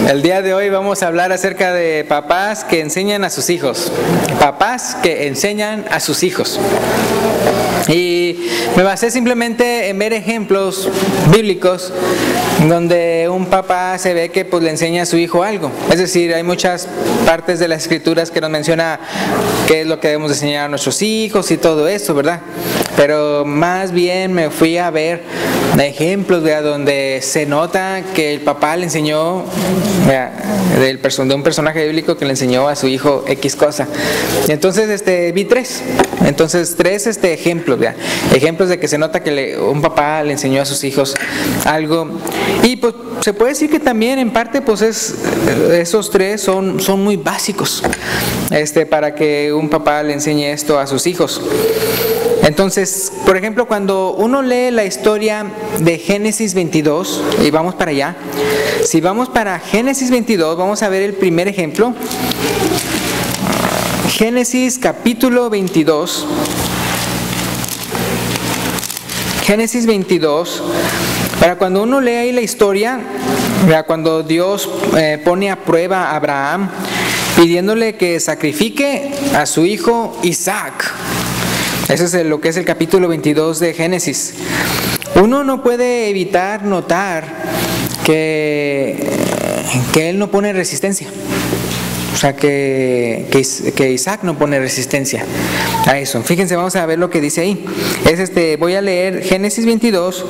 El día de hoy vamos a hablar acerca de papás que enseñan a sus hijos. Papás que enseñan a sus hijos. Y me basé simplemente en ver ejemplos bíblicos donde un papá se ve que pues le enseña a su hijo algo. Es decir, hay muchas partes de las escrituras que nos menciona qué es lo que debemos enseñar a nuestros hijos y todo eso, ¿verdad? Pero más bien me fui a ver ejemplos, ¿verdad?, donde se nota que el papá le enseñó, de un personaje bíblico que le enseñó a su hijo X cosa. Entonces vi tres ejemplos, ¿verdad? Ejemplos de que se nota que un papá le enseñó a sus hijos algo. Y pues se puede decir que también en parte pues esos tres son muy básicos para que un papá le enseñe esto a sus hijos. Entonces, por ejemplo, cuando uno lee la historia de Génesis 22, y vamos para allá, si vamos para Génesis 22, vamos a ver el primer ejemplo. Génesis capítulo 22. Génesis 22, para cuando uno lee ahí la historia, cuando Dios pone a prueba a Abraham, pidiéndole que sacrifique a su hijo Isaac. Eso es lo que es el capítulo 22 de Génesis. Uno no puede evitar notar que él no pone resistencia. O sea, que Isaac no pone resistencia a eso. Fíjense, vamos a ver lo que dice ahí. Voy a leer Génesis 22,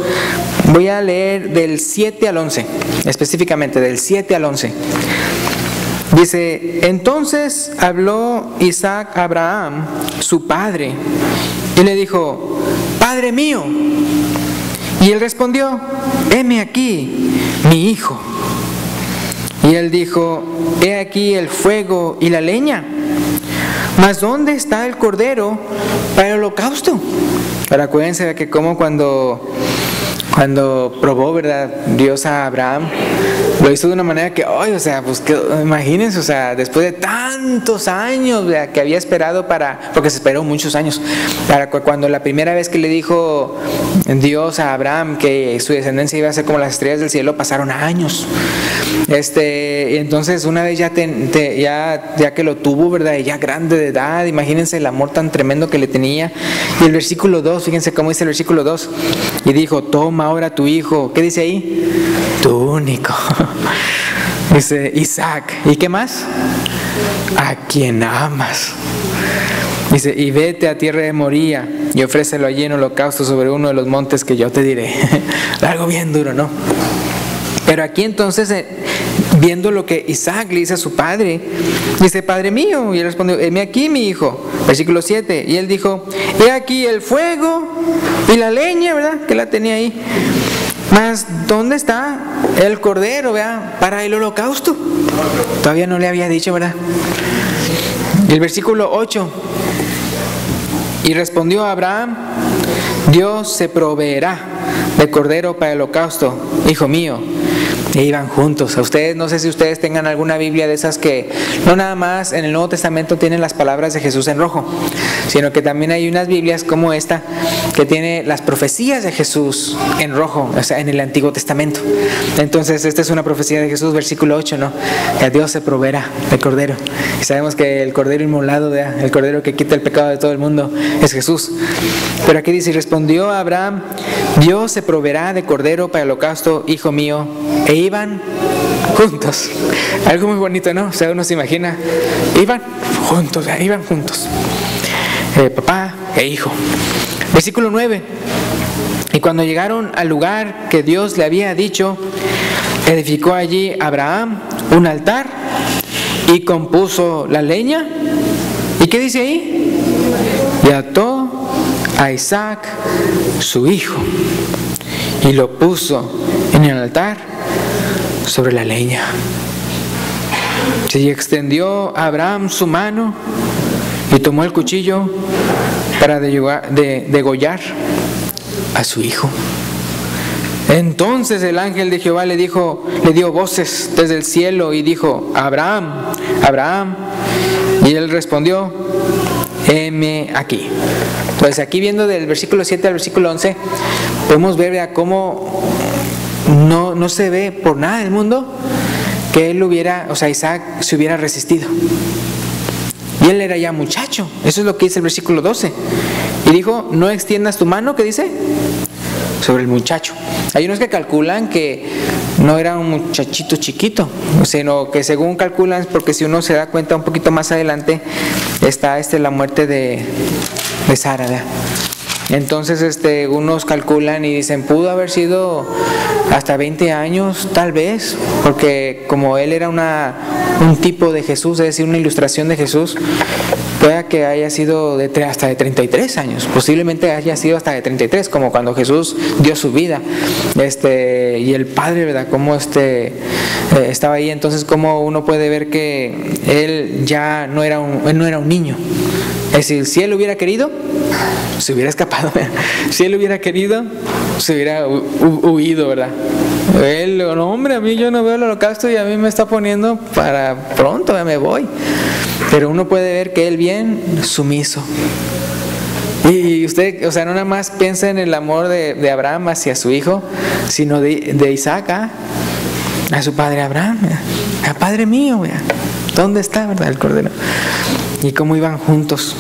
voy a leer del 7 al 11, específicamente del 7 al 11. Dice: entonces habló Isaac a Abraham, su padre, y le dijo: Padre mío. Y él respondió: heme aquí, mi hijo. Y él dijo: he aquí el fuego y la leña, mas ¿dónde está el cordero para el holocausto? Pero acuérdense que como cuando probó, ¿verdad?, Dios a Abraham, lo hizo de una manera que, imagínense, después de tantos años, ¿verdad?, que había esperado porque se esperó muchos años, cuando la primera vez que le dijo Dios a Abraham que su descendencia iba a ser como las estrellas del cielo, pasaron años. Entonces una vez ya que lo tuvo, ¿verdad?, ya grande de edad, imagínense el amor tan tremendo que le tenía. Y el versículo 2, fíjense cómo dice el versículo 2, y dijo: toma ahora tu hijo. ¿Qué dice ahí? Tu único. Dice Isaac. ¿Y qué más? A quien amas. Dice: y vete a tierra de Moría y ofrécelo allí en holocausto sobre uno de los montes que yo te diré. Algo bien duro, ¿no? Pero aquí entonces, viendo lo que Isaac le dice a su padre, dice: Padre mío. Y él respondió: heme aquí, mi hijo. Versículo 7. Y él dijo: he aquí el fuego y la leña, ¿verdad?, que la tenía ahí. Mas ¿dónde está el cordero, ¿verdad?, para el holocausto? Todavía no le había dicho, ¿verdad? Y el versículo 8. Y respondió Abraham: Dios se proveerá de cordero para el holocausto, hijo mío. E iban juntos. A ustedes, no sé si ustedes tengan alguna Biblia de esas que no nada más en el Nuevo Testamento tienen las palabras de Jesús en rojo, sino que también hay unas Biblias como esta que tiene las profecías de Jesús en rojo, en el Antiguo Testamento. Entonces esta es una profecía de Jesús, versículo 8, ¿no? Que Dios se proveerá de cordero. Y sabemos que el cordero inmolado, el cordero que quita el pecado de todo el mundo, es Jesús. Pero aquí dice: y respondió Abraham: Dios se proveerá de cordero para el holocausto, hijo mío. E iban juntos. Algo muy bonito, ¿no? Uno se imagina, iban juntos. Papá e hijo. Versículo 9. Y cuando llegaron al lugar que Dios le había dicho, edificó allí Abraham un altar y compuso la leña. ¿Y qué dice ahí? Y ató a Isaac, su hijo, y lo puso en el altar sobre la leña. Y extendió Abraham su mano y tomó el cuchillo para degollar a su hijo. Entonces el ángel de Jehová le dio voces desde el cielo y dijo: Abraham, Abraham. Y él respondió: heme aquí. Entonces aquí, viendo del versículo 7 al versículo 11, podemos ver cómo no se ve por nada del mundo que él hubiera, o sea, Isaac se hubiera resistido. Y él era ya muchacho. Eso es lo que dice el versículo 12. Y dijo, no extiendas tu mano, ¿qué dice? Sobre el muchacho. Hay unos que calculan que no era un muchachito chiquito, sino que según calculan, porque si uno se da cuenta un poquito más adelante, está la muerte de Sara, ¿verdad? Entonces unos calculan y dicen, pudo haber sido hasta 20 años, tal vez, porque como él era un tipo de Jesús, es decir, una ilustración de Jesús, pueda que haya sido hasta de 33 años, posiblemente haya sido hasta de 33, como cuando Jesús dio su vida, y el Padre, ¿verdad? Como estaba ahí. Entonces, como uno puede ver que él ya no era un niño. Es decir, si él hubiera querido, se hubiera escapado. Si él hubiera querido, se hubiera huido, ¿verdad? Él, no, hombre, a mí yo no veo el holocausto y a mí me está poniendo para pronto, ya me voy. Pero uno puede ver que él bien sumiso. Y usted, o sea, no nada más piensa en el amor de Abraham hacia su hijo, sino de Isaac a su padre Abraham. A padre mío, ¿dónde está, verdad, el cordero? Y cómo iban juntos.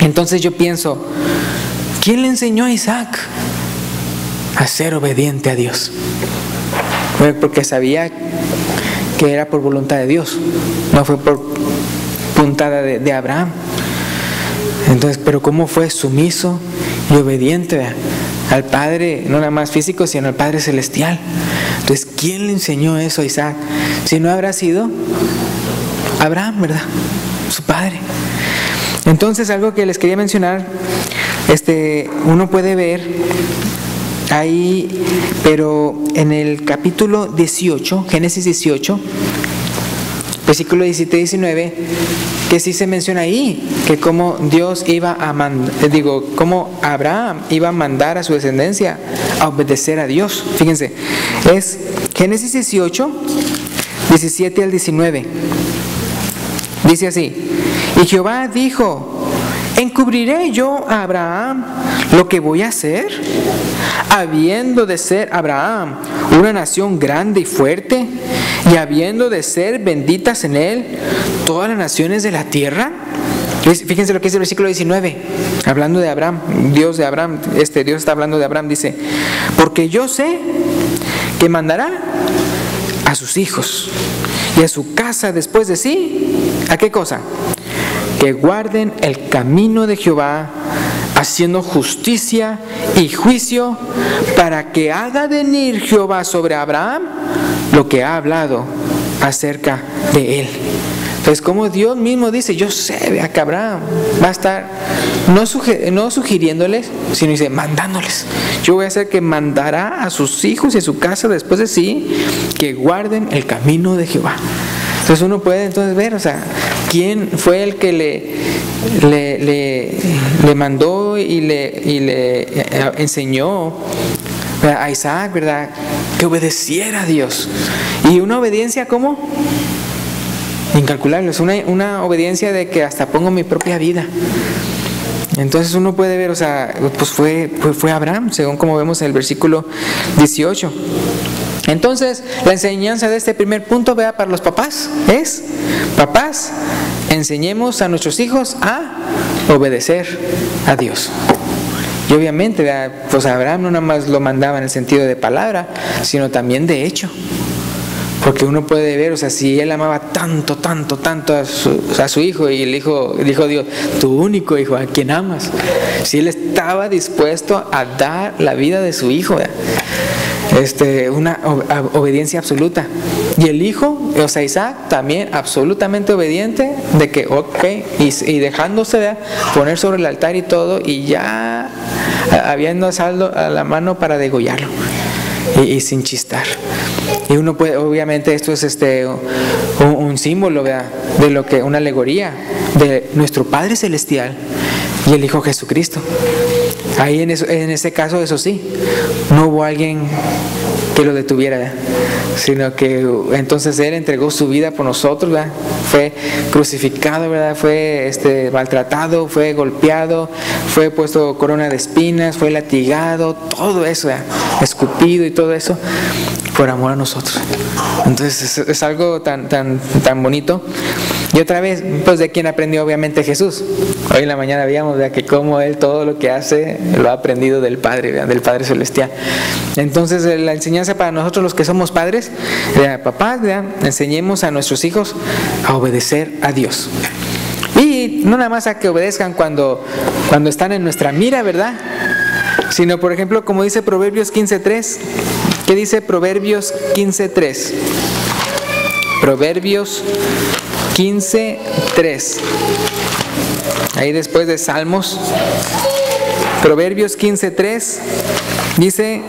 Entonces yo pienso, ¿quién le enseñó a Isaac a ser obediente a Dios? Porque sabía que era por voluntad de Dios, no fue por puntada de Abraham. Entonces, pero cómo fue sumiso y obediente al Padre, no nada más físico, sino al Padre celestial. Entonces, ¿quién le enseñó eso a Isaac? Si no habrá sido Abraham, ¿verdad? Su padre. Entonces, algo que les quería mencionar, uno puede ver ahí, pero en el capítulo 18, Génesis 18, versículo 17 y 19, que sí se menciona ahí, que cómo Dios iba a cómo Abraham iba a mandar a su descendencia a obedecer a Dios. Fíjense, es Génesis 18, 17 al 19. Dice así: y Jehová dijo, ¿encubriré yo a Abraham lo que voy a hacer? Habiendo de ser Abraham una nación grande y fuerte, y habiendo de ser benditas en él todas las naciones de la tierra. Fíjense lo que dice el versículo 19, hablando de Abraham, Dios de Abraham, Dios está hablando de Abraham, dice, porque yo sé que mandará a sus hijos y a su casa después de sí, ¿a qué cosa? Que guarden el camino de Jehová, haciendo justicia y juicio, para que haga venir Jehová sobre Abraham lo que ha hablado acerca de él. Entonces, como Dios mismo dice, yo sé que Abraham va a estar no sugiriéndoles, sino dice mandándoles. Yo voy a hacer que mandará a sus hijos y a su casa después de sí, que guarden el camino de Jehová. Entonces uno puede entonces ver, o sea, quién fue el que le mandó y le enseñó a Isaac, ¿verdad?, que obedeciera a Dios. Y una obediencia, ¿cómo? Incalculable. Es una obediencia de que hasta pongo mi propia vida. Entonces uno puede ver, o sea, pues fue Abraham, según como vemos en el versículo 18. Entonces, la enseñanza de este primer punto, vea, para los papás, es: papás, enseñemos a nuestros hijos a obedecer a Dios. Y obviamente, vea, pues Abraham no nada más lo mandaba en el sentido de palabra, sino también de hecho. Porque uno puede ver, o sea, si él amaba tanto a su hijo, y el hijo dijo Dios, tu único hijo, a quien amas, si él estaba dispuesto a dar la vida de su hijo, ¿verdad? Una obediencia absoluta. Y el hijo, o sea, Isaac, también absolutamente obediente, de que y dejándose, ¿verdad?, poner sobre el altar y todo, y ya habiendo asalto a la mano para degollarlo, y sin chistar. Y uno puede, obviamente esto es un símbolo, ¿verdad?, de lo que, una alegoría de nuestro Padre Celestial y el Hijo Jesucristo. Ahí en ese caso, eso sí, no hubo alguien que lo detuviera, ¿verdad? Sino que entonces Él entregó su vida por nosotros, ¿verdad? Fue crucificado, ¿verdad? Fue maltratado, fue golpeado, fue puesto corona de espinas, fue latigado, todo eso, ¿verdad? Escupido y todo eso por amor a nosotros. Entonces es algo tan bonito. Y otra vez, pues de quién aprendió obviamente Jesús. Hoy en la mañana veíamos, ¿verdad?, que cómo Él todo lo que hace lo ha aprendido del Padre, ¿verdad?, del Padre Celestial. Entonces la enseñanza para nosotros los que somos padres, papás, ¿verdad?, enseñemos a nuestros hijos a obedecer a Dios. Y no nada más a que obedezcan cuando están en nuestra mira, ¿verdad?, sino por ejemplo como dice Proverbios 15:3. ¿Qué dice Proverbios 15:3? Proverbios 15:3. Ahí después de Salmos. Proverbios 15:3 dice: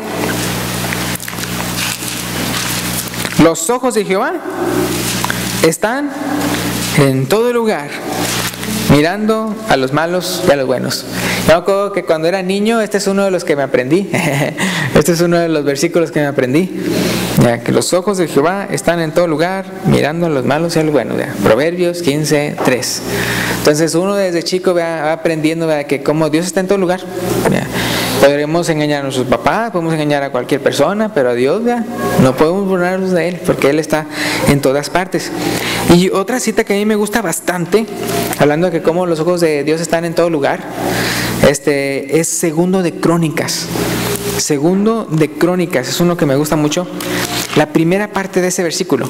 los ojos de Jehová están en todo lugar, mirando a los malos y a los buenos. Yo me acuerdo que cuando era niño, este es uno de los que me aprendí. Este es uno de los versículos que me aprendí. Ya, que los ojos de Jehová están en todo lugar, mirando a los malos y a los buenos. Ya. Proverbios 15:3. Entonces uno desde chico va aprendiendo, ¿verdad?, que como Dios está en todo lugar. Ya. Podremos engañar a nuestros papás, podemos engañar a cualquier persona, pero a Dios, ¿verdad?, no podemos burlarnos de Él, porque Él está en todas partes. Y otra cita que a mí me gusta bastante, hablando de que como los ojos de Dios están en todo lugar, es Segundo de Crónicas. Segundo de Crónicas, es uno que me gusta mucho. La primera parte de ese versículo,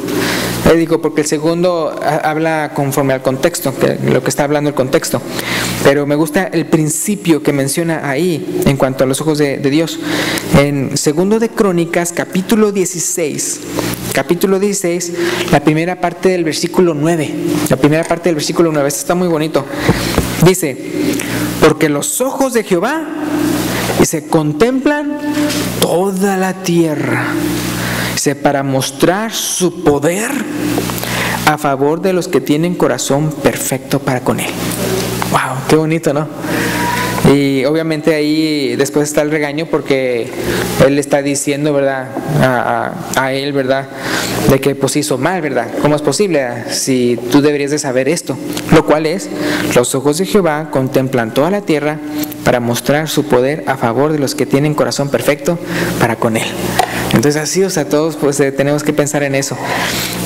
le digo porque el segundo habla conforme al contexto, lo que está hablando el contexto, pero me gusta el principio que menciona ahí en cuanto a los ojos de Dios. En Segundo de Crónicas, capítulo 16, la primera parte del versículo 9. La primera parte del versículo 9, este está muy bonito. Dice: porque los ojos de Jehová se contemplan toda la tierra, para mostrar su poder a favor de los que tienen corazón perfecto para con Él. ¡Wow! ¡Qué bonito!, ¿no? Y obviamente ahí después está el regaño, porque Él está diciendo, ¿verdad?, a Él, ¿verdad?, de que pues hizo mal, ¿verdad? ¿Cómo es posible? Si tú deberías de saber esto. Lo cual es: los ojos de Jehová contemplan toda la tierra para mostrar su poder a favor de los que tienen corazón perfecto para con Él. Entonces así, o sea, todos pues tenemos que pensar en eso.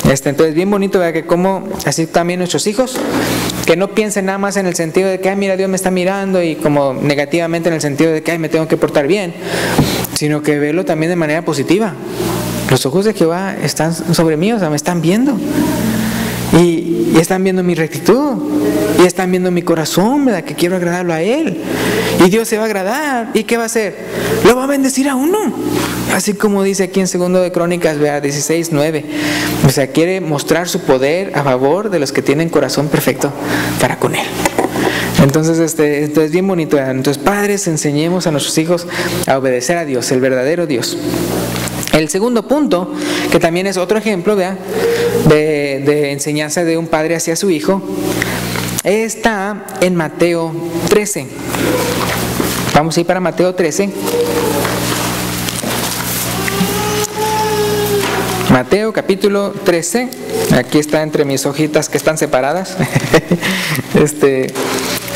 Entonces bien bonito, ¿verdad?, que como así también nuestros hijos, que no piensen nada más en el sentido de que, ay, mira, Dios me está mirando, y como negativamente en el sentido de que, ay, me tengo que portar bien, sino que verlo también de manera positiva. Los ojos de Jehová están sobre mí, o sea, me están viendo. Y están viendo mi rectitud, y están viendo mi corazón, ¿verdad?, que quiero agradarlo a Él. Y Dios se va a agradar. ¿Y qué va a hacer? Lo va a bendecir a uno. Así como dice aquí en Segundo de Crónicas, 16:9. O sea, quiere mostrar su poder a favor de los que tienen corazón perfecto para con Él. Entonces, esto es bien bonito, ¿verdad? Entonces, padres, enseñemos a nuestros hijos a obedecer a Dios, el verdadero Dios. El segundo punto, que también es otro ejemplo, ¿verdad?, de enseñanza de un padre hacia su hijo, está en Mateo 13. Vamos a ir para Mateo 13. Mateo capítulo 13. Aquí está entre mis hojitas que están separadas.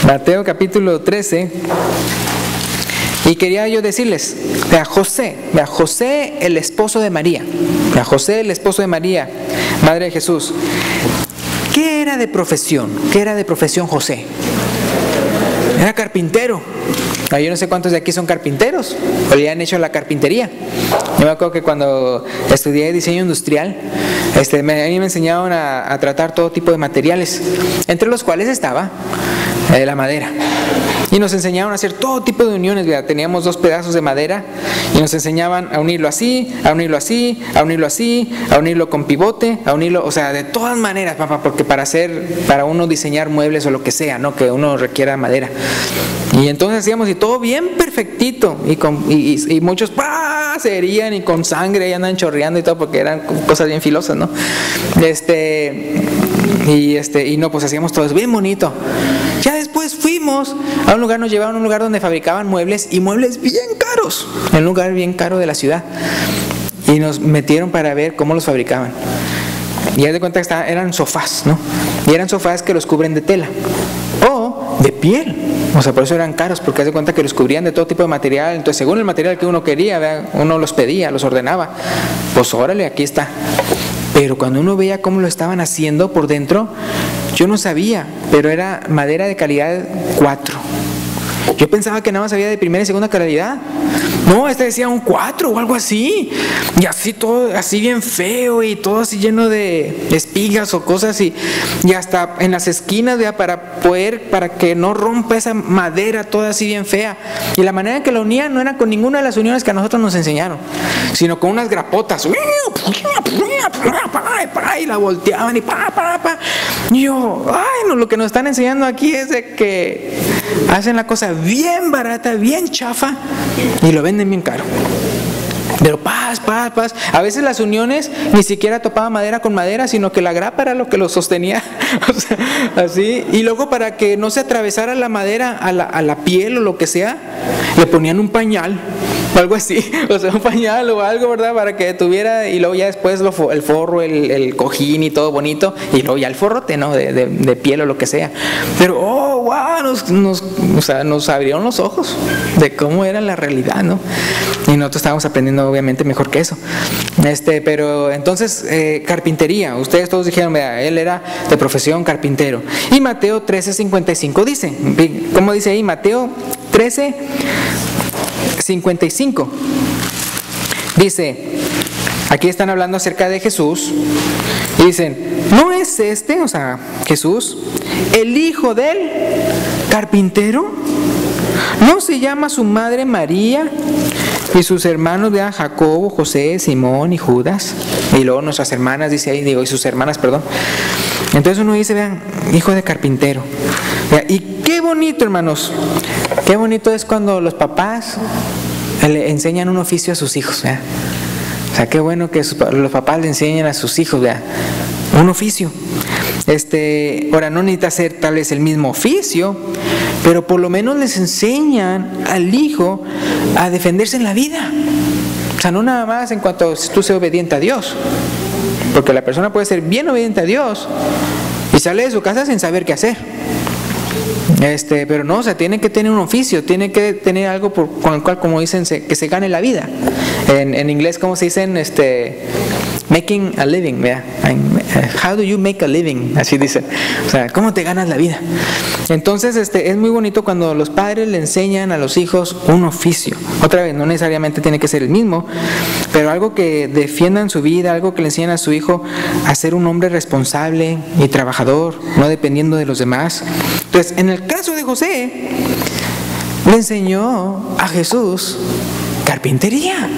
Mateo capítulo 13. Y quería yo decirles, a José el esposo de María, madre de Jesús, ¿qué era de profesión? ¿Qué era de profesión José? Era carpintero. Yo no sé cuántos de aquí son carpinteros o le han hecho la carpintería. Yo me acuerdo que cuando estudié diseño industrial, a mí me enseñaron a tratar todo tipo de materiales, entre los cuales estaba la madera. Y nos enseñaban a hacer todo tipo de uniones, ¿verdad? Teníamos 2 pedazos de madera y nos enseñaban a unirlo así, a unirlo así, a unirlo así, a unirlo con pivote, a unirlo, o sea, de todas maneras, papá, porque para uno diseñar muebles o lo que sea, ¿no?, que uno requiera madera. Y entonces hacíamos y todo bien perfectito, y muchos se herían y con sangre y andan chorreando y todo, porque eran cosas bien filosas, ¿no? Y no, pues hacíamos todo eso bien bonito. Ya después fuimos a un lugar, nos llevaron a un lugar donde fabricaban muebles, y muebles bien caros, en un lugar bien caro de la ciudad. y nos metieron para ver cómo los fabricaban. Y haz de cuenta que eran sofás, ¿no? Y eran sofás que los cubren de tela o de piel. O sea, por eso eran caros, porque haz de cuenta que los cubrían de todo tipo de material. Entonces, según el material que uno quería, ¿verdad? Uno los pedía, los ordenaba. Pues órale, aquí está. Pero cuando uno veía cómo lo estaban haciendo por dentro, yo no sabía, pero era madera de calidad 4. Yo pensaba que nada más había de primera y segunda calidad. No, decía un 4 o algo así. Y así todo, así bien feo y todo así lleno de espigas o cosas. Y hasta en las esquinas, ¿verdad? Para que no rompa esa madera toda así bien fea. Y la manera en que la unían no era con ninguna de las uniones que a nosotros nos enseñaron, sino con unas grapotas. Y la volteaban y Y yo, ay, no, lo que nos están enseñando aquí es de que hacen la cosa bien barata, bien chafa y lo venden bien caro. Pero paz. A veces las uniones ni siquiera topaban madera con madera, sino que la grapa era lo que lo sostenía. O sea, así. Y luego, para que no se atravesara la madera a la piel o lo que sea, le ponían un pañal o algo así. O sea, un pañal o algo, ¿verdad? Para que tuviera, y luego ya después el forro, el cojín y todo bonito. Y luego ya el forrote, ¿no? De piel o lo que sea. Pero, oh, wow, nos abrieron los ojos de cómo era la realidad, ¿no? Y nosotros estábamos aprendiendo obviamente mejor que eso. Pero entonces, carpintería. Ustedes todos dijeron, vea, él era de profesión carpintero. Y Mateo 13:55 dice, ¿cómo dice ahí? Mateo 13:55. Dice, aquí están hablando acerca de Jesús. Y dicen, ¿no es o sea, Jesús, el hijo del carpintero? ¿No se llama su madre María y sus hermanos, vean, Jacobo, José, Simón y Judas? Y luego nuestras hermanas, dice ahí, y sus hermanas, perdón. Entonces uno dice, vean, hijo de carpintero. Y qué bonito, hermanos, qué bonito es cuando los papás le enseñan un oficio a sus hijos, ¿verdad? O sea, qué bueno que los papás le enseñan a sus hijos, ¿verdad? Un oficio. Ahora, no necesita ser tal vez el mismo oficio, pero por lo menos les enseñan al hijo a defenderse en la vida. O sea, no nada más en cuanto tú seas obediente a Dios, porque la persona puede ser bien obediente a Dios y sale de su casa sin saber qué hacer. Pero no, o sea, tiene que tener un oficio, tiene que tener algo con el cual, como dicen, que se gane la vida. En inglés, ¿cómo se dicen? Making a living, ¿verdad? How do you make a living? Así dicen. O sea, ¿cómo te ganas la vida? Entonces, es muy bonito cuando los padres le enseñan a los hijos un oficio. Otra vez, no necesariamente tiene que ser el mismo, pero algo que defienda en su vida, algo que le enseñan a su hijo a ser un hombre responsable y trabajador, no dependiendo de los demás. Entonces, en el caso de José, le enseñó a Jesús carpintería.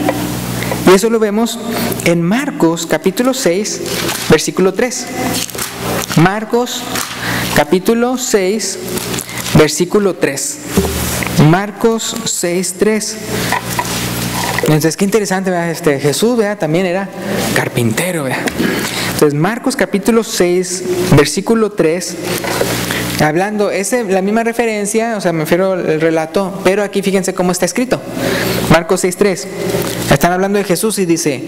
Y eso lo vemos en Marcos capítulo 6, versículo 3. Marcos capítulo 6, versículo 3. Marcos 6, 3. Entonces, qué interesante, ¿verdad? Jesús, ¿verdad? También era carpintero, ¿verdad? Entonces, Marcos capítulo 6, versículo 3. Hablando, es la misma referencia, o sea, me refiero al relato, pero aquí fíjense cómo está escrito. Marcos 6:3. Están hablando de Jesús y dice,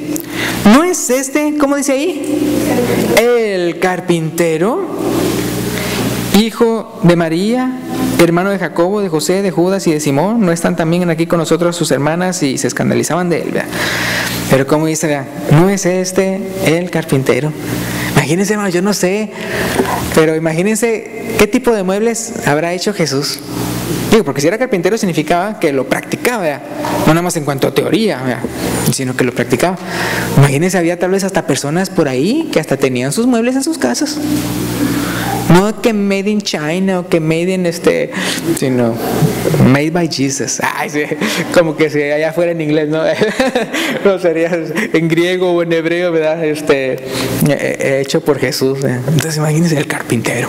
¿no es cómo dice ahí? El carpintero, hijo de María, hermano de Jacobo, de José, de Judas y de Simón. ¿No están también aquí con nosotros sus hermanas? Y se escandalizaban de él, ¿verdad? Pero como dice, ¿verdad? ¿No es el carpintero? Imagínense, hermano, yo no sé, pero imagínense qué tipo de muebles habrá hecho Jesús. Digo, porque si era carpintero significaba que lo practicaba, ¿verdad? No nada más en cuanto a teoría, ¿verdad? Sino que lo practicaba. Imagínense, había tal vez hasta personas por ahí que hasta tenían sus muebles en sus casas. No que made in China o que made in sino made by Jesus. Ay, sí, como que si allá fuera en inglés, ¿no? No sería en griego o en hebreo, ¿verdad? Hecho por Jesús, ¿verdad? Entonces imagínense el carpintero.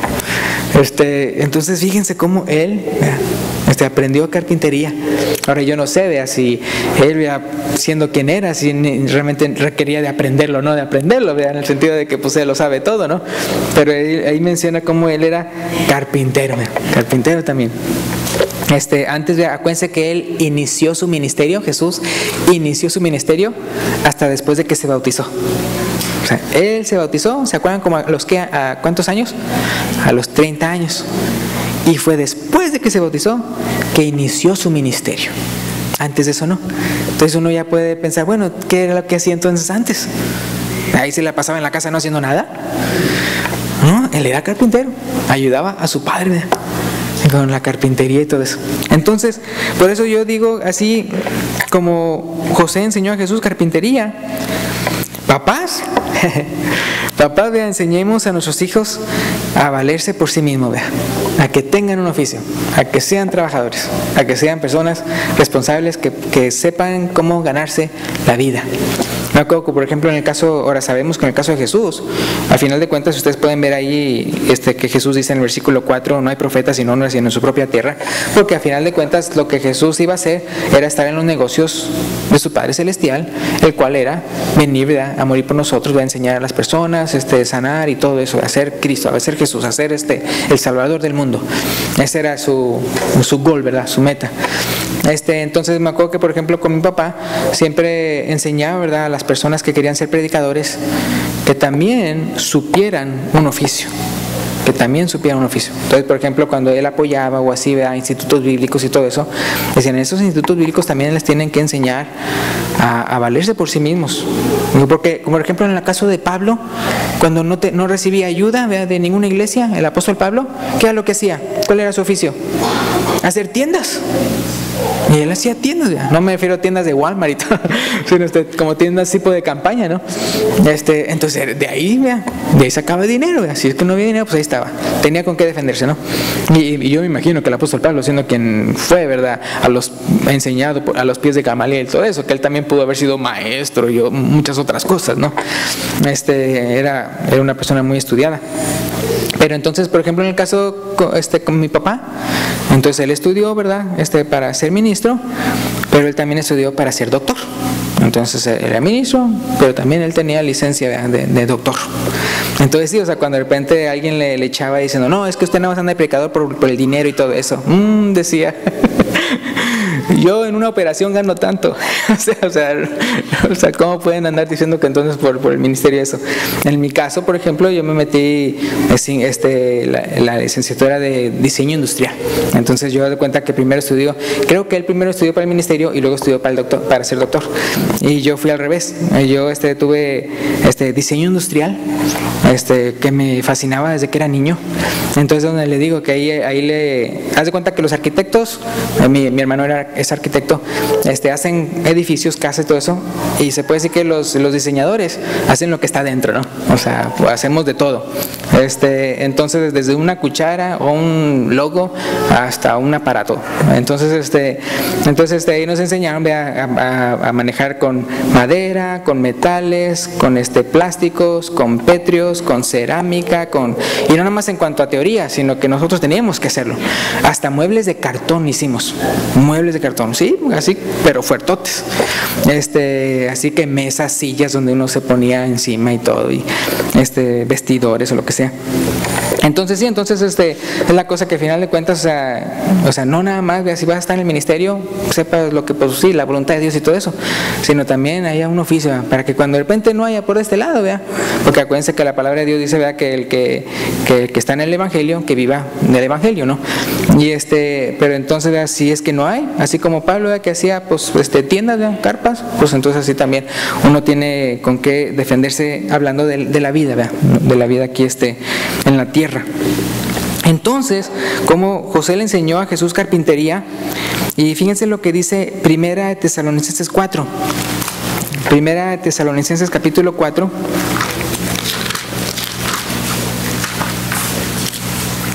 Entonces fíjense cómo él aprendió carpintería. Ahora yo no sé, ¿verdad? Si él, siendo quien era, si realmente requería de aprenderlo, no de aprenderlo, ¿verdad? En el sentido de que pues él lo sabe todo, ¿no? Pero ahí menciona cómo él era carpintero, ¿verdad? Carpintero también. Antes, acuérdense que él inició su ministerio, Jesús inició su ministerio hasta después de que se bautizó. O sea, él se bautizó, ¿se acuerdan como a cuántos años? A los 30 años. Y fue después de que se bautizó que inició su ministerio. Antes de eso no. Entonces uno ya puede pensar, bueno, ¿qué era lo que hacía entonces antes? Ahí se la pasaba en la casa no haciendo nada. No, él era carpintero, ayudaba a su padre, ¿verdad?, con la carpintería y todo eso. Entonces, por eso yo digo así, como José enseñó a Jesús carpintería, papás, vea, enseñemos a nuestros hijos a valerse por sí mismos, vea, a que tengan un oficio, a que sean trabajadores, a que sean personas responsables, que sepan cómo ganarse la vida. Me acuerdo que, por ejemplo, en el caso, ahora sabemos que en el caso de Jesús, al final de cuentas, ustedes pueden ver ahí que Jesús dice en el versículo 4, no hay profeta sino en su propia tierra, porque al final de cuentas lo que Jesús iba a hacer era estar en los negocios de su Padre Celestial, el cual era venir, ¿verdad?, a morir por nosotros, a enseñar a las personas, sanar y todo eso, a ser Cristo, a ser Jesús, a ser el Salvador del mundo. Ese era su gol, ¿verdad?, su meta. Entonces me acuerdo que, por ejemplo, con mi papá siempre enseñaba, ¿verdad?, a las personas que querían ser predicadores que también supieran un oficio. Entonces, por ejemplo, cuando él apoyaba o así, ¿verdad?, institutos bíblicos y todo eso, decían, esos institutos bíblicos también les tienen que enseñar a valerse por sí mismos. Porque, como por ejemplo, en el caso de Pablo, cuando no recibía ayuda, ¿verdad?, de ninguna iglesia, el apóstol Pablo, ¿qué era lo que hacía? ¿Cuál era su oficio? Hacer tiendas. Y él hacía tiendas, ¿ya? No me refiero a tiendas de Walmart y todo, sino como tiendas tipo de campaña, ¿no? Entonces de ahí sacaba dinero, ¿ya? Si es que no había dinero, pues ahí estaba, tenía con qué defenderse, ¿no? Y yo me imagino que el apóstol Pablo, siendo quien fue, ¿verdad?, enseñado a los pies de Gamaliel, todo eso, que él también pudo haber sido maestro y muchas otras cosas, ¿no? Era una persona muy estudiada. Pero entonces, por ejemplo, en el caso con mi papá, entonces él estudió, ¿verdad?, para ser ministro, pero él también estudió para ser doctor. Entonces él era ministro, pero también él tenía licencia de doctor. Entonces sí, o sea, cuando de repente alguien le echaba diciendo, no, es que usted no va a andar de predicador por el dinero y todo eso, decía, yo en una operación gano tanto. o sea, ¿cómo pueden andar diciendo que entonces por el ministerio eso? En mi caso, por ejemplo, yo me metí la licenciatura de diseño industrial. Entonces yo doy cuenta que creo que él primero estudió para el ministerio y luego estudió para ser doctor. Y yo fui al revés. Yo tuve diseño industrial, que me fascinaba desde que era niño. Entonces donde le digo que ahí haz de cuenta que los arquitectos, mi hermano es arquitecto, hacen edificios, casas y todo eso, y se puede decir que los diseñadores hacen lo que está dentro, ¿no? O sea, hacemos de todo. Entonces desde una cuchara o un logo hasta un aparato. Entonces ahí nos enseñaron a manejar con madera, con metales, con plásticos, con pétreos, con cerámica, y no nada más en cuanto a teoría, sino que nosotros teníamos que hacerlo. Hasta muebles de cartón hicimos, sí, así, pero fuertotes. Así que mesas, sillas donde uno se ponía encima y todo, y vestidores o lo que sea. Entonces sí, es la cosa que al final de cuentas, o sea, no nada más, si vas a estar en el ministerio, sepas lo que, pues sí, la voluntad de Dios y todo eso, sino también haya un oficio, para que cuando de repente no haya por este lado, ¿vea? Porque acuérdense que la palabra de Dios dice, ¿vea?, que el que está en el evangelio, que viva del evangelio, ¿no? Y pero entonces, ¿vea?, si es que no hay, así como Pablo, ¿vea?, que hacía pues tiendas, ¿vea?, carpas, pues entonces así también uno tiene con qué defenderse hablando de la vida, ¿vea?, de la vida aquí en la tierra. Entonces, como José le enseñó a Jesús carpintería, y fíjense lo que dice Primera de Tesalonicenses 4. Primera de Tesalonicenses capítulo 4.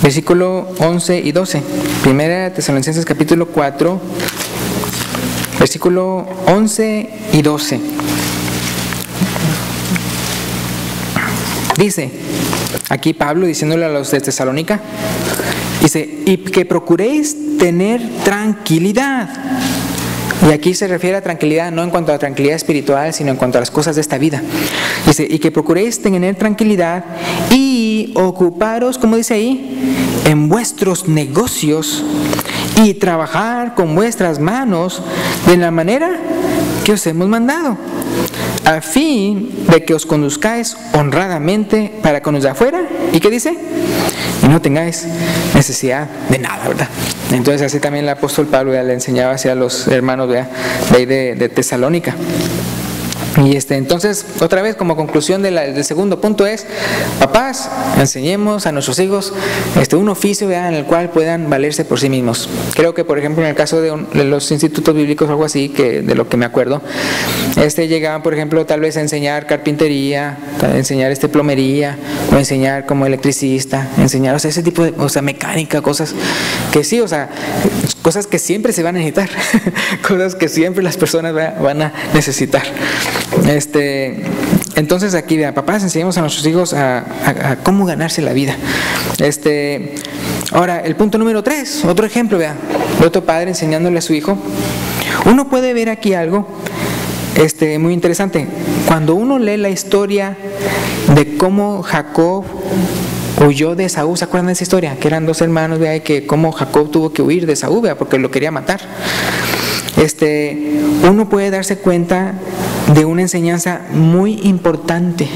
Versículo 11 y 12. Primera de Tesalonicenses capítulo 4, versículo 11 y 12. Dice, aquí Pablo diciéndole a los de Tesalónica, dice, y que procuréis tener tranquilidad. Y aquí se refiere a tranquilidad no en cuanto a tranquilidad espiritual, sino en cuanto a las cosas de esta vida. Dice, y que procuréis tener tranquilidad y ocuparos, como dice ahí, en vuestros negocios y trabajar con vuestras manos de la manera que os hemos mandado, a fin de que os conduzcáis honradamente para con los de afuera. ¿Y qué dice? Y no tengáis necesidad de nada, ¿verdad? Entonces así también el apóstol Pablo le enseñaba hacia los hermanos de ahí de Tesalónica. Y entonces, otra vez, como conclusión del segundo punto es: papás, enseñemos a nuestros hijos un oficio, ¿verdad?, en el cual puedan valerse por sí mismos. Creo que, por ejemplo, en el caso de los institutos bíblicos o algo así, que de lo que me acuerdo, llegaban, por ejemplo, tal vez a enseñar carpintería, a enseñar plomería, o enseñar como electricista, enseñar, o sea, ese tipo de, o sea, mecánica, cosas que sí, o sea, cosas que siempre se van a necesitar, cosas que siempre las personas van a necesitar. Entonces aquí, vean, papás, enseñemos a nuestros hijos a cómo ganarse la vida. Ahora, el punto número 3, otro ejemplo, vean, otro padre enseñándole a su hijo. Uno puede ver aquí algo muy interesante. Cuando uno lee la historia de cómo Jacob huyó de Esaú, ¿se acuerdan de esa historia? Que eran dos hermanos, ¿verdad? Y que cómo Jacob tuvo que huir de Esaú, ¿verdad?, porque lo quería matar. Uno puede darse cuenta de una enseñanza muy importante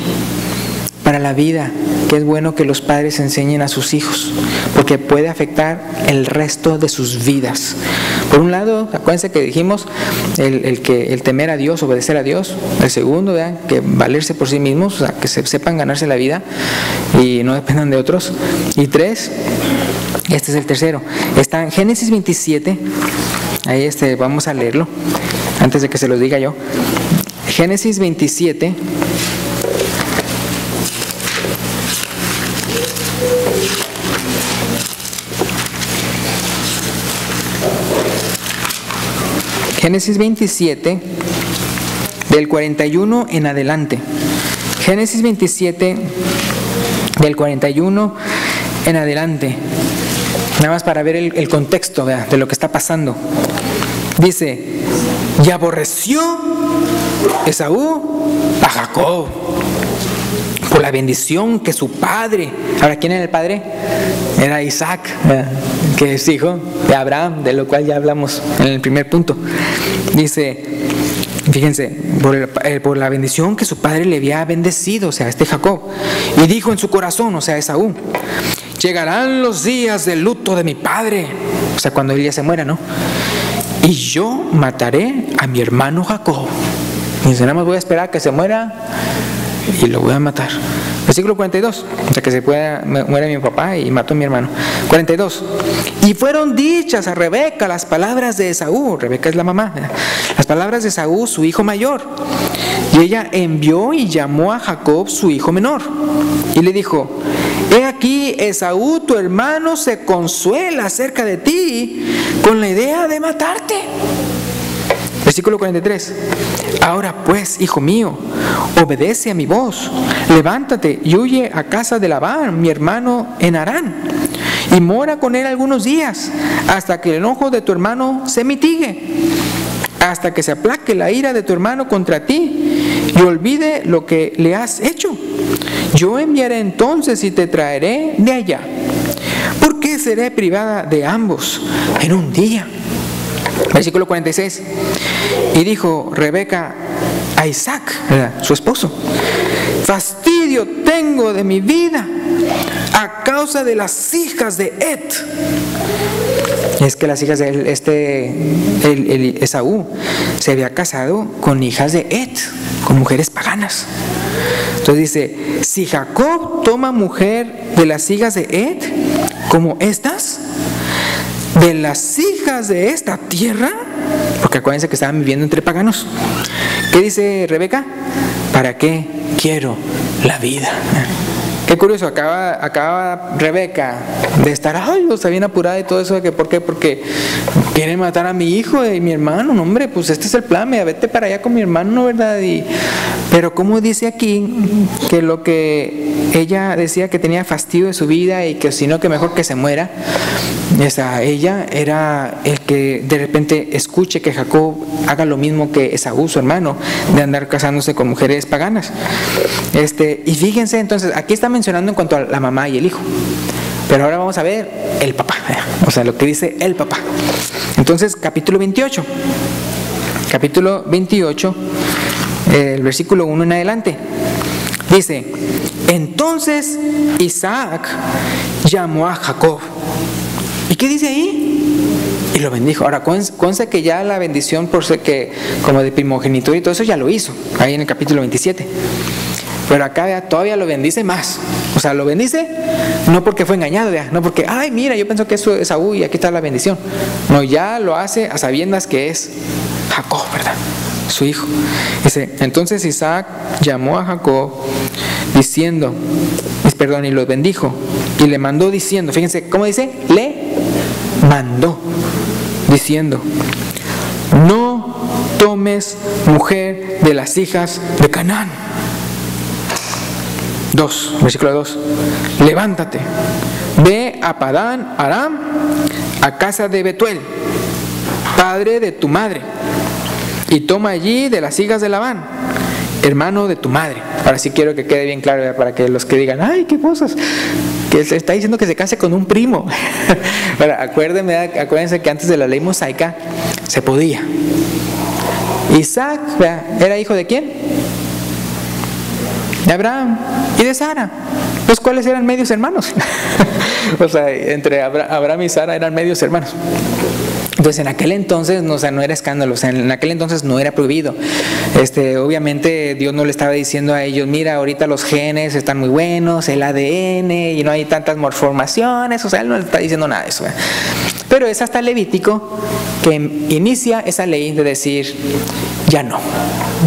para la vida, que es bueno que los padres enseñen a sus hijos, porque puede afectar el resto de sus vidas. Por un lado, acuérdense que dijimos el temer a Dios, obedecer a Dios. El segundo, ¿verdad?, que valerse por sí mismos, o sea, que sepan ganarse la vida y no dependan de otros. Y 3, este es el tercero, está en Génesis 27. Ahí vamos a leerlo antes de que se los diga yo. Génesis 27. Génesis 27, del 41 en adelante. Génesis 27, del 41 en adelante. Nada más para ver el contexto, ¿verdad?, de lo que está pasando. Dice: y aborreció Esaú a Jacob por la bendición que su padre. Ahora, ¿quién era el padre? Era Isaac, ¿verdad?, que es hijo de Abraham, de lo cual ya hablamos en el primer punto. Dice, fíjense, por la bendición que su padre le había bendecido, o sea, Jacob. Y dijo en su corazón, o sea, Esaú: llegarán los días del luto de mi padre, o sea, cuando él ya se muera, ¿no? Y yo mataré a mi hermano Jacob. Y dice, nada más voy a esperar a que se muera y lo voy a matar. Versículo 42, o sea, que muera mi papá y mató a mi hermano. 42, y fueron dichas a Rebeca las palabras de Esaú. Rebeca es la mamá, ¿verdad?, las palabras de Esaú, su hijo mayor. Y ella envió y llamó a Jacob, su hijo menor, y le dijo: he aquí, Esaú tu hermano se consuela acerca de ti con la idea de matarte. Versículo 43, ahora pues, hijo mío, obedece a mi voz, levántate y huye a casa de Labán, mi hermano, en Harán, y mora con él algunos días, hasta que el enojo de tu hermano se mitigue, hasta que se aplaque la ira de tu hermano contra ti y olvide lo que le has hecho. Yo enviaré entonces y te traeré de allá, porque seré privada de ambos en un día. Versículo 46, y dijo Rebeca a Isaac, ¿verdad?, su esposo: fastidio tengo de mi vida a causa de las hijas de Et. Es que las hijas de Esaú se había casado con hijas de Et, con mujeres paganas. Entonces dice: si Jacob toma mujer de las hijas de Et, como estas, de las hijas de esta tierra, porque acuérdense que estaban viviendo entre paganos. ¿Qué dice Rebeca? ¿Para qué quiero la vida? Qué curioso, acaba Rebeca de estar, está bien apurada y todo eso, de que ¿por qué? Porque quieren matar a mi hijo y mi hermano. No, hombre, pues este es el plan, vete para allá con mi hermano, ¿verdad? Pero como dice aquí que lo que ella decía, que tenía fastidio de su vida y que si no, que mejor que se muera, ella era el que de repente escuche que Jacob haga lo mismo que Esaú, su hermano, de andar casándose con mujeres paganas. Y fíjense, entonces, aquí está mencionando en cuanto a la mamá y el hijo. Pero ahora vamos a ver el papá, o sea, lo que dice el papá. Entonces, capítulo 28. Capítulo 28, el versículo 1 en adelante. Dice: entonces Isaac llamó a Jacob. ¿Y qué dice ahí? Y lo bendijo. Ahora, consta que ya la bendición por ser que, como de primogenitura y todo eso, ya lo hizo, ahí en el capítulo 27. Pero acá todavía lo bendice más. O sea, lo bendice no porque fue engañado, no porque, ay, mira, yo pienso que eso es Esaú y aquí está la bendición. No, ya lo hace a sabiendas que es Jacob, ¿verdad? Su hijo. Dice: entonces Isaac llamó a Jacob diciendo, y lo bendijo y le mandó diciendo, fíjense cómo dice, le mandó diciendo: no tomes mujer de las hijas de Canaán. Versículo 2: levántate, ve a Padán Aram, a casa de Betuel, padre de tu madre, y toma allí de las hijas de Labán, hermano de tu madre. Ahora sí quiero que quede bien claro, ¿verdad? Para que los que digan, ay, qué cosas, que se está diciendo que se case con un primo. Bueno, acuérdense que antes de la ley mosaica se podía. Isaac, ¿verdad?, ¿era hijo de quién? De Abraham y de Sara, los cuales eran medios hermanos. O sea, entre Abraham y Sara eran medios hermanos. Entonces en aquel entonces, o sea, no era escándalo, o sea, en aquel entonces no era prohibido. Obviamente Dios no le estaba diciendo a ellos, mira, ahorita los genes están muy buenos, el ADN, y no hay tantas malformaciones, o sea, Él no le está diciendo nada de eso. Pero es hasta Levítico que inicia esa ley de decir, ya no.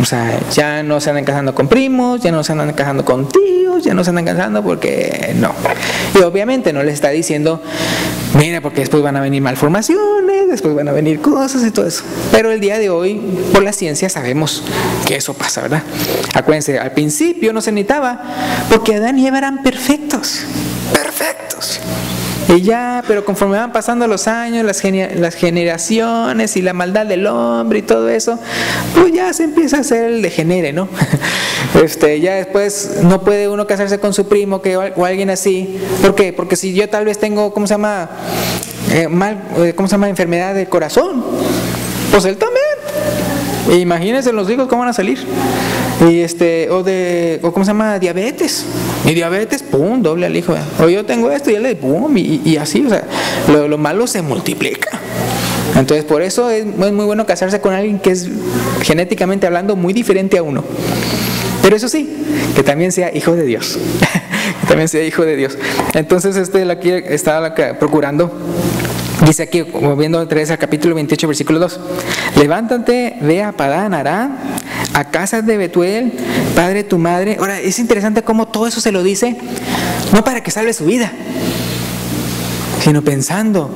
O sea, ya no se andan casando con primos, ya no se andan casando con tíos, ya no se andan casando porque no. Y obviamente no les está diciendo, mira, porque después van a venir malformaciones, después van a venir cosas y todo eso. Pero el día de hoy, por la ciencia, sabemos que eso pasa, ¿verdad? Acuérdense, al principio no se necesitaba, porque Adán y Eva eran perfectos. Y ya, pero conforme van pasando los años, las generaciones y la maldad del hombre y todo eso, pues ya se empieza a hacer el degenere, ¿no? Ya después no puede uno casarse con su primo o alguien así. ¿Por qué? Porque si yo tal vez tengo, enfermedad del corazón, pues él también. Imagínense los hijos cómo van a salir. Diabetes. Y diabetes, pum, doble al hijo. O yo tengo esto y él le pum, y así, o sea, lo malo se multiplica. Entonces, por eso es muy bueno casarse con alguien que es, genéticamente hablando, muy diferente a uno. Pero eso sí, que también sea hijo de Dios. Que también sea hijo de Dios. Entonces, estaba procurando. Dice aquí, volviendo otra vez al capítulo 28, versículo 2: levántate, ve a Padán Aram, a casa de Betuel, padre de tu madre. Ahora, es interesante cómo todo eso se lo dice, no para que salve su vida, sino pensando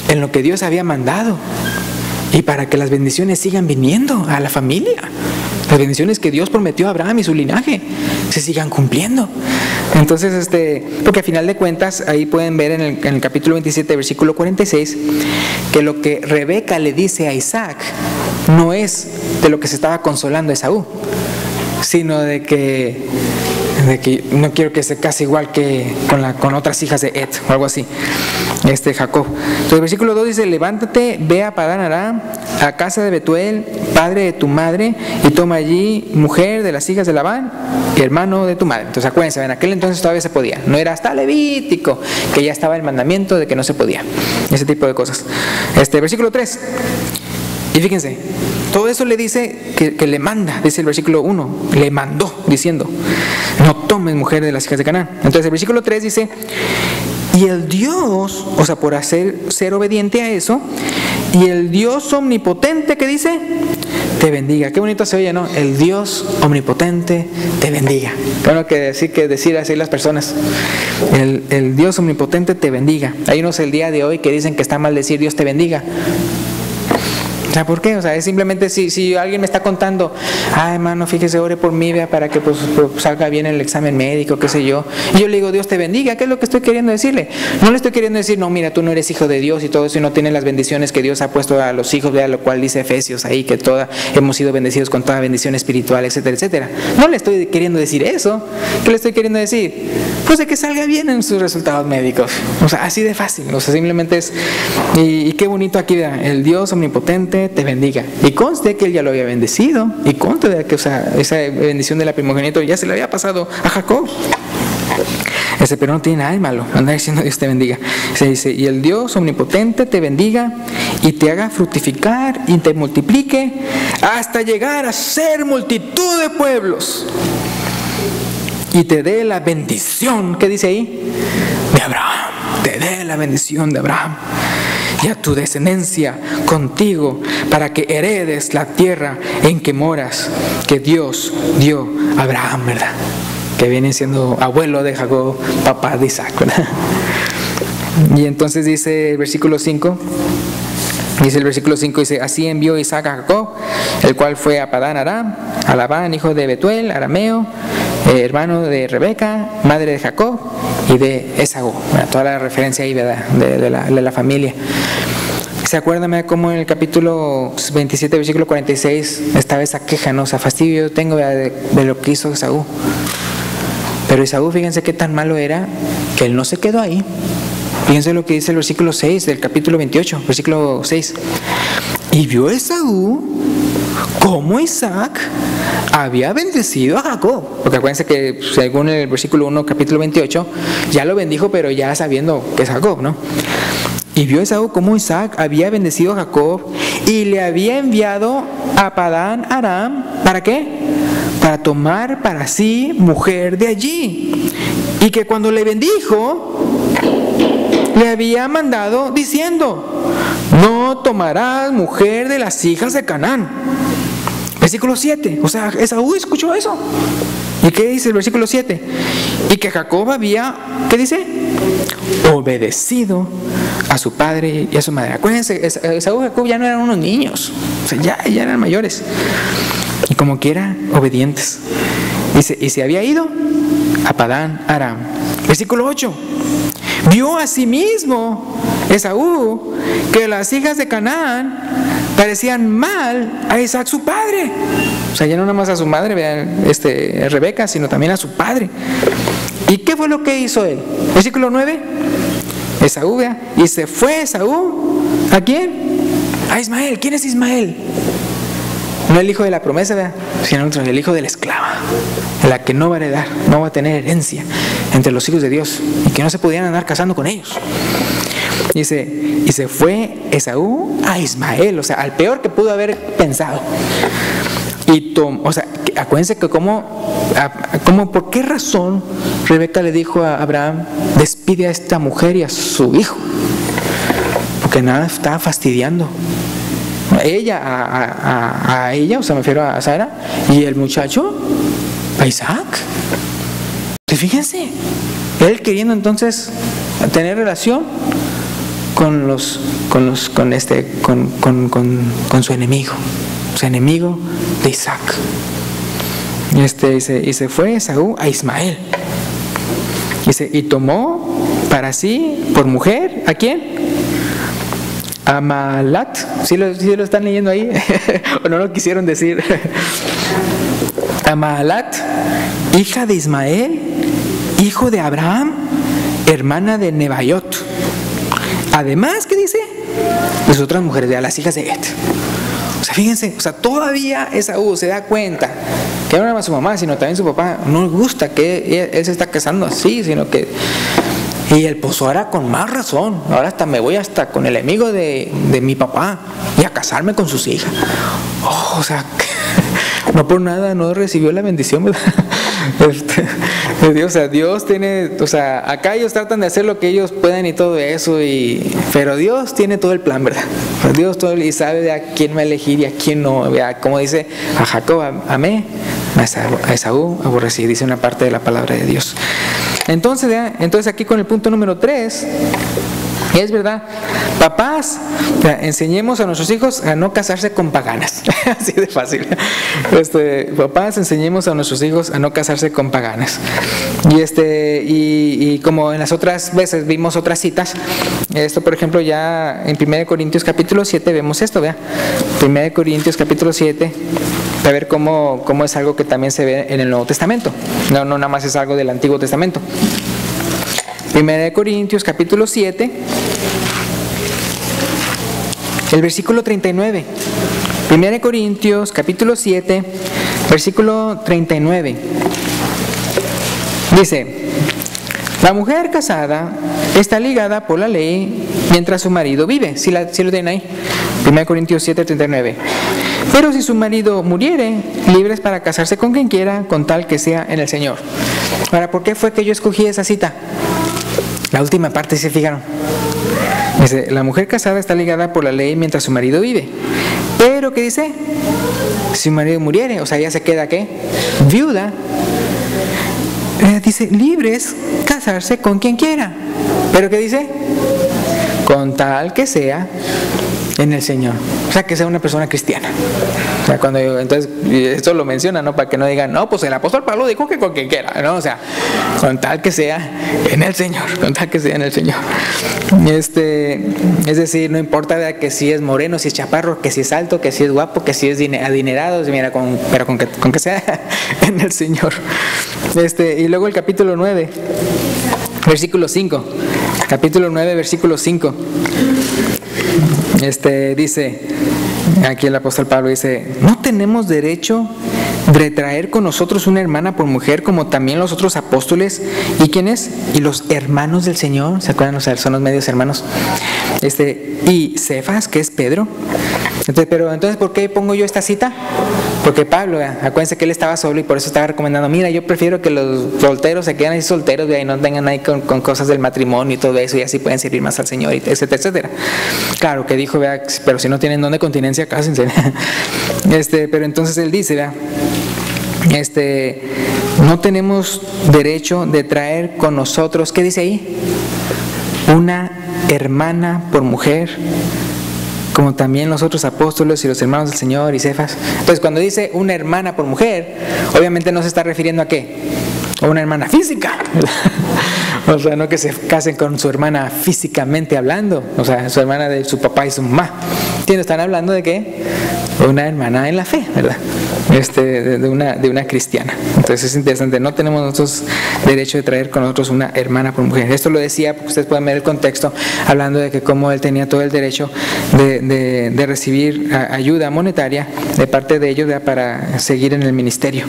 en lo que Dios había mandado y para que las bendiciones sigan viniendo a la familia. Las bendiciones que Dios prometió a Abraham y su linaje se sigan cumpliendo. Entonces, porque al final de cuentas, ahí pueden ver en el capítulo 27, versículo 46, que lo que Rebeca le dice a Isaac no es de lo que se estaba consolando Esaú, sino de que no quiero que se case igual que con otras hijas de Ed o algo así, Jacob. Entonces el versículo 2 dice: levántate, ve a Padán Aram, a casa de Betuel, padre de tu madre, y toma allí mujer de las hijas de Labán, hermano de tu madre. Entonces acuérdense, en aquel entonces todavía se podía, no era hasta Levítico que ya estaba el mandamiento de que no se podía, ese tipo de cosas. Versículo 3, y fíjense, todo eso le dice que le manda, dice el versículo 1, le mandó diciendo: no tomes mujer de las hijas de Canaán. Entonces el versículo 3 dice: y el Dios, o sea, por ser obediente a eso, y el Dios omnipotente, ¿qué dice? Te bendiga. Qué bonito se oye, ¿no? El Dios omnipotente te bendiga. Bueno, que decir así las personas. El Dios omnipotente te bendiga. Hay unos el día de hoy que dicen que está mal decir Dios te bendiga. O sea, ¿por qué? O sea, es simplemente si alguien me está contando, hermano, fíjese, ore por mí, vea, para que pues salga bien el examen médico, qué sé yo. Y yo le digo, Dios te bendiga, ¿qué es lo que estoy queriendo decirle? No le estoy queriendo decir, no, mira, tú no eres hijo de Dios y todo eso, y no tienes las bendiciones que Dios ha puesto a los hijos, vea, lo cual dice Efesios ahí, que hemos sido bendecidos con toda bendición espiritual, etcétera, etcétera. No le estoy queriendo decir eso. ¿Qué le estoy queriendo decir? Pues de que salga bien en sus resultados médicos. O sea, así de fácil. O sea, simplemente es, y qué bonito aquí, vea, el Dios omnipotente te bendiga. Y conste que él ya lo había bendecido, y conste de que, o sea, esa bendición de la primogénito ya se le había pasado a Jacob. Pero no tiene nada de malo andar diciendo Dios te bendiga. Se dice, y el Dios omnipotente te bendiga y te haga fructificar y te multiplique hasta llegar a ser multitud de pueblos, y te dé la bendición, ¿qué dice ahí? De Abraham. Te dé la bendición de Abraham y a tu descendencia contigo, para que heredes la tierra en que moras, que Dios dio a Abraham, ¿verdad? Que viene siendo abuelo de Jacob, papá de Isaac, ¿verdad? Y entonces dice el versículo 5, dice, así envió Isaac a Jacob, el cual fue a Padán Aram, a Labán, hijo de Betuel, arameo, hermano de Rebeca, madre de Jacob, y de Esaú. Bueno, toda la referencia ahí, ¿verdad? De la familia. ¿Se acuerdan cómo en el capítulo 27, versículo 46, estaba esa queja, ¿no? O sea, fastidio yo tengo de lo que hizo Esaú. Pero Esaú, fíjense qué tan malo era, que él no se quedó ahí. Fíjense lo que dice el versículo 6 del capítulo 28, versículo 6. Y vio Esaú cómo Isaac había bendecido a Jacob. Porque acuérdense que según el versículo 1, capítulo 28, ya lo bendijo, pero ya sabiendo que es Jacob, ¿no? Y vio Esaú cómo Isaac había bendecido a Jacob y le había enviado a Padán Aram, ¿para qué? Para tomar para sí mujer de allí. Y que cuando le bendijo, le había mandado diciendo, no tomarás mujer de las hijas de Canaán. Versículo 7, o sea, Esaú escuchó eso. ¿Y qué dice el versículo 7? Y que Jacob había, ¿qué dice? Obedecido a su padre y a su madre. Acuérdense, Esaú y Jacob ya no eran unos niños, o sea, ya eran mayores. Y como quiera, obedientes. Dice, y se había ido a Padán Aram. Versículo 8. Vio a sí mismo Esaú que las hijas de Canaán parecían mal a Isaac su padre. O sea, ya no nada más a su madre, vean, Rebeca, sino también a su padre. ¿Y qué fue lo que hizo él? Versículo 9. Esaú, vea, y se fue Esaú, ¿a quién? A Ismael. ¿Quién es Ismael? No el hijo de la promesa, vea, sino el hijo de la esclava, la que no va a heredar, no va a tener herencia entre los hijos de Dios, y que no se podían andar casando con ellos. Dice, y se fue Esaú a Ismael, o sea, al peor que pudo haber pensado. Y o sea, acuérdense que ¿por qué razón Rebeca le dijo a Abraham, despide a esta mujer y a su hijo? Porque nada estaba fastidiando. Ella a ella, o sea, me refiero a Sara, y el muchacho a Isaac. Fíjense, él queriendo entonces tener relación con su enemigo de Isaac. Dice, y se fue Esaú a Ismael. Dice, y tomó para sí por mujer, ¿a quién? A Mahalat. ¿Sí lo están leyendo ahí? ¿O no lo quisieron decir? A Mahalat, hija de Ismael, hijo de Abraham, hermana de Nebaiot. Además, ¿qué dice? Las otras mujeres, de las hijas de Et. O sea, fíjense, o sea, todavía Esaú se da cuenta que no nada más su mamá, sino también su papá, no le gusta que él se está casando así, sino que... Y él, pues ahora con más razón, ahora hasta me voy hasta con el enemigo de mi papá y a casarme con sus hijas. O sea, no por nada no recibió la bendición, ¿verdad? O sea, Dios tiene, o sea, acá ellos tratan de hacer lo que ellos puedan y todo eso, pero Dios tiene todo el plan, ¿verdad? Dios todo y sabe a quién va a elegir y a quién no, ¿verdad? Como dice, a Jacob amé, a Esaú aborrecí, dice una parte de la palabra de Dios. Entonces aquí con el punto número 3, Y es verdad, papás, enseñemos a nuestros hijos a no casarse con paganas. Así de fácil. Papás, enseñemos a nuestros hijos a no casarse con paganas. Y como en las otras veces vimos otras citas, esto por ejemplo ya en 1 Corintios capítulo 7 vemos esto, vea. 1 Corintios capítulo 7, a ver cómo es algo que también se ve en el Nuevo Testamento. No nada más es algo del Antiguo Testamento. 1 Corintios capítulo 7, el versículo 39. 1 Corintios capítulo 7, versículo 39. Dice: la mujer casada está ligada por la ley mientras su marido vive. Si lo tienen ahí. 1 Corintios 7, 39. Pero si su marido muriere, libres para casarse con quien quiera, con tal que sea en el Señor. Ahora, ¿por qué fue que yo escogí esa cita? La última parte, ¿se fijaron? Dice: la mujer casada está ligada por la ley mientras su marido vive. Pero, ¿qué dice? Si su marido muriere, o sea, ya se queda, ¿qué? Viuda. Dice: libres casarse con quien quiera. ¿Pero qué dice? Con tal que sea en el Señor. O sea, que sea una persona cristiana. O sea, entonces, esto lo menciona, ¿no? Para que no digan, no, pues el apóstol Pablo dijo que con quien quiera, ¿no? O sea, con tal que sea en el Señor, con tal que sea en el Señor. Es decir, no importa que si es moreno, si es chaparro, que si es alto, que si es guapo, que si es adinerado, mira, pero con que sea en el Señor. Y luego el capítulo 9, versículo 5. Capítulo 9, versículo 5. Dice, aquí el apóstol Pablo dice: ¿no tenemos derecho de traer con nosotros una hermana por mujer, como también los otros apóstoles? ¿Y quiénes? Y los hermanos del Señor. ¿Se acuerdan? O sea, son los medios hermanos. Y Cefas, que es Pedro. Entonces, ¿por qué pongo yo esta cita? Porque Pablo, acuérdense que él estaba solo y por eso estaba recomendando: mira, yo prefiero que los solteros se queden ahí solteros y no tengan ahí con cosas del matrimonio y todo eso, y así pueden servir más al Señor, etcétera, etcétera. Claro que dijo, vea, pero si no tienen don de continencia, cásense. Pero entonces él dice, vea, no tenemos derecho de traer con nosotros, ¿qué dice ahí? Una hermana por mujer, como también los otros apóstoles y los hermanos del Señor y Cefas. Entonces, cuando dice una hermana por mujer, obviamente no se está refiriendo a ¿qué? A una hermana física. O sea, no que se casen con su hermana físicamente hablando, o sea, su hermana de su papá y su mamá. Están hablando de ¿qué? Una hermana en la fe, ¿verdad? De una cristiana. Entonces es interesante, no tenemos nosotros derecho de traer con nosotros una hermana por mujer. Esto lo decía, porque ustedes pueden ver el contexto, hablando de que como él tenía todo el derecho de recibir ayuda monetaria de parte de ellos, ¿verdad? Para seguir en el ministerio.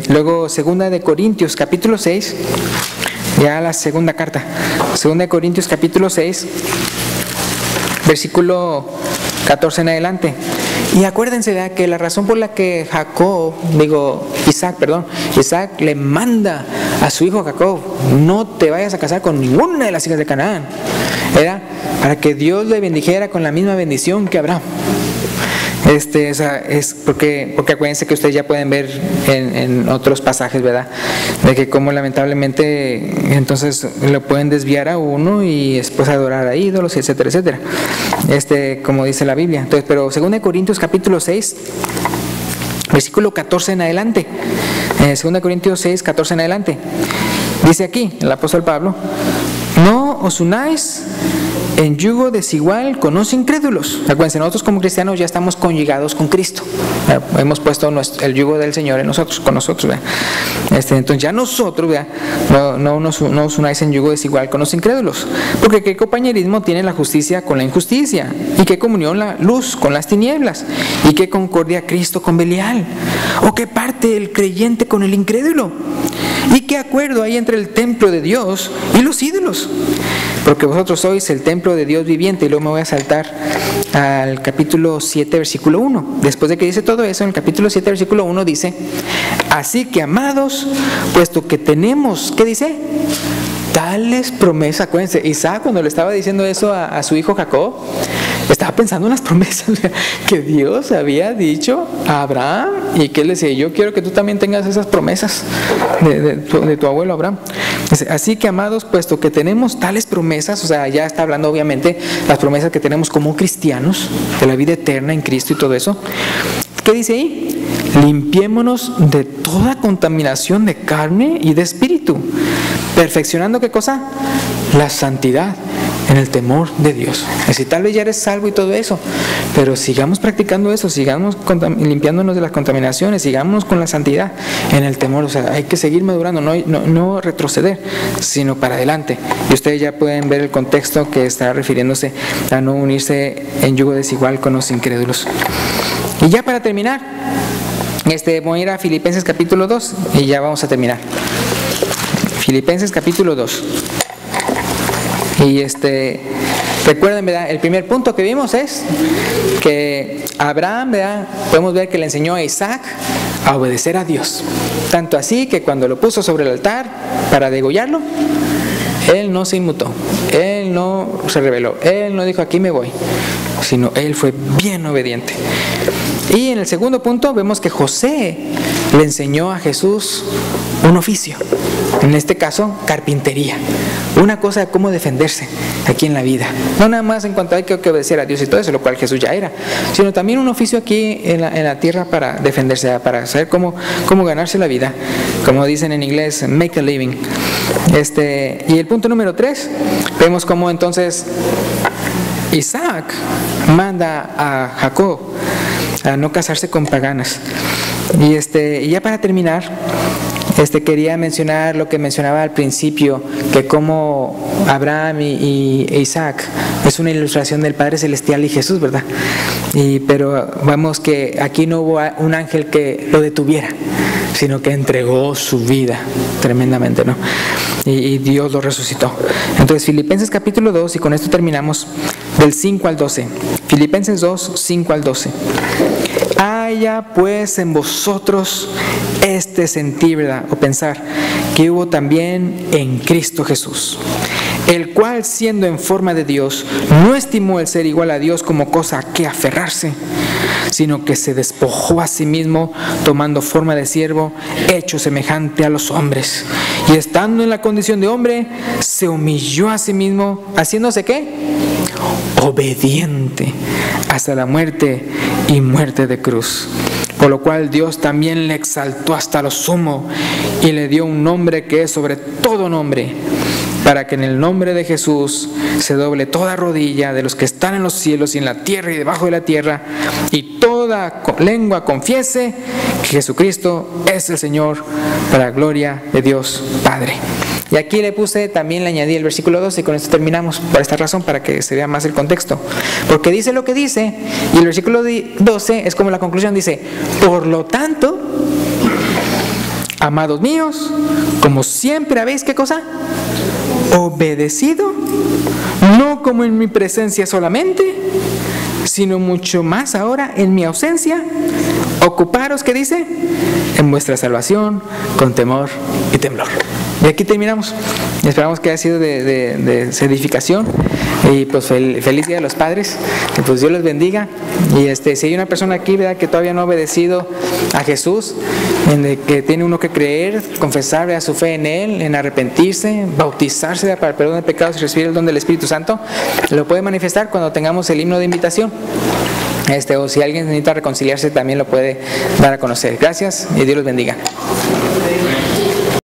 Luego, 2 de Corintios capítulo 6, ya la segunda carta, 2 de Corintios capítulo 6, versículo 14 en adelante. Y acuérdense, ¿verdad?, que la razón por la que Isaac le manda a su hijo Jacob: no te vayas a casar con ninguna de las hijas de Canaán, era para que Dios le bendijera con la misma bendición que Abraham. Es porque acuérdense que ustedes ya pueden ver en otros pasajes, ¿verdad?, de que como lamentablemente entonces lo pueden desviar a uno y después adorar a ídolos, etcétera, etcétera. Como dice la Biblia. Entonces, pero 2 de Corintios capítulo 6, versículo 14 en adelante. 2 Corintios 6, 14 en adelante. Dice aquí el apóstol Pablo: no os unáis en yugo desigual con los incrédulos. Acuérdense, nosotros como cristianos ya estamos conyugados con Cristo. Hemos puesto el yugo del Señor en nosotros, con nosotros, ¿verdad? Entonces ya nosotros, ¿verdad?, no os unáis en yugo desigual con los incrédulos. Porque qué compañerismo tiene la justicia con la injusticia, y qué comunión la luz con las tinieblas, y qué concordia Cristo con Belial, o qué parte el creyente con el incrédulo, y qué acuerdo hay entre el templo de Dios y los ídolos. Porque vosotros sois el templo de Dios viviente. Y luego me voy a saltar al capítulo 7, versículo 1. Después de que dice todo eso, en el capítulo 7, versículo 1 dice: así que, amados, puesto que tenemos, ¿qué dice? Tales promesas. Acuérdense, Isaac, cuando le estaba diciendo eso a su hijo Jacob, estaba pensando en las promesas que Dios había dicho a Abraham, y que él decía, yo quiero que tú también tengas esas promesas de tu abuelo Abraham. Así que, amados, puesto que tenemos tales promesas, o sea, ya está hablando obviamente las promesas que tenemos como cristianos, de la vida eterna en Cristo y todo eso. ¿Qué dice ahí? Limpiémonos de toda contaminación de carne y de espíritu, perfeccionando, ¿qué cosa? La santidad en el temor de Dios. Es decir, tal vez ya eres salvo y todo eso, pero sigamos practicando eso, sigamos limpiándonos de las contaminaciones, sigamos con la santidad en el temor. O sea, hay que seguir madurando, no retroceder, sino para adelante. Y ustedes ya pueden ver el contexto que está refiriéndose a no unirse en yugo desigual con los incrédulos. Y ya para terminar, voy a ir a Filipenses capítulo 2 y ya vamos a terminar. Filipenses capítulo 2. Y recuerden, ¿verdad? El primer punto que vimos es que Abraham, ¿verdad? Podemos ver que le enseñó a Isaac a obedecer a Dios. Tanto así que cuando lo puso sobre el altar para degollarlo, él no se inmutó, él no se rebeló, él no dijo aquí me voy, sino él fue bien obediente. Y en el segundo punto vemos que José le enseñó a Jesús un oficio, en este caso carpintería, una cosa de cómo defenderse aquí en la vida, no nada más en cuanto hay que obedecer a Dios y todo eso, lo cual Jesús ya era, sino también un oficio aquí en la tierra para defenderse, para saber cómo ganarse la vida, como dicen en inglés, make a living. Y el punto número 3, vemos cómo entonces Isaac manda a Jacob a no casarse con paganas. Y ya para terminar, quería mencionar lo que mencionaba al principio, que como Abraham e Isaac es una ilustración del Padre Celestial y Jesús, ¿verdad? Pero vemos que aquí no hubo un ángel que lo detuviera, sino que entregó su vida tremendamente, ¿no? Y Dios lo resucitó. Entonces, Filipenses capítulo 2, y con esto terminamos, del 5 al 12. Filipenses 2, 5 al 12. Haya pues en vosotros este sentir, ¿verdad? O pensar que hubo también en Cristo Jesús, el cual, siendo en forma de Dios, no estimó el ser igual a Dios como cosa a que aferrarse, sino que se despojó a sí mismo, tomando forma de siervo, hecho semejante a los hombres. Y estando en la condición de hombre, se humilló a sí mismo, haciéndose ¿qué? Obediente hasta la muerte y muerte de cruz. Por lo cual Dios también le exaltó hasta lo sumo y le dio un nombre que es sobre todo nombre, para que en el nombre de Jesús se doble toda rodilla de los que están en los cielos y en la tierra y debajo de la tierra, y toda lengua confiese que Jesucristo es el Señor, para la gloria de Dios Padre. Y aquí también le añadí el versículo 12, y con esto terminamos por esta razón, para que se vea más el contexto. Porque dice lo que dice, y el versículo 12 es como la conclusión, dice: por lo tanto, amados míos, como siempre habéis, ¿qué cosa? Obedecido, no como en mi presencia solamente, sino mucho más ahora en mi ausencia. Ocuparos, ¿qué dice? En vuestra salvación con temor y temblor. Y aquí terminamos. Esperamos que haya sido de edificación. Y pues feliz Día de los Padres. Que pues Dios les bendiga. Y si hay una persona aquí, ¿verdad?, que todavía no ha obedecido a Jesús, que tiene uno que creer, confesar, ¿verdad?, su fe en Él, en arrepentirse, bautizarse, ¿verdad?, para el perdón de pecados y recibir el don del Espíritu Santo, lo puede manifestar cuando tengamos el himno de invitación. O si alguien necesita reconciliarse, también lo puede dar a conocer. Gracias y Dios los bendiga.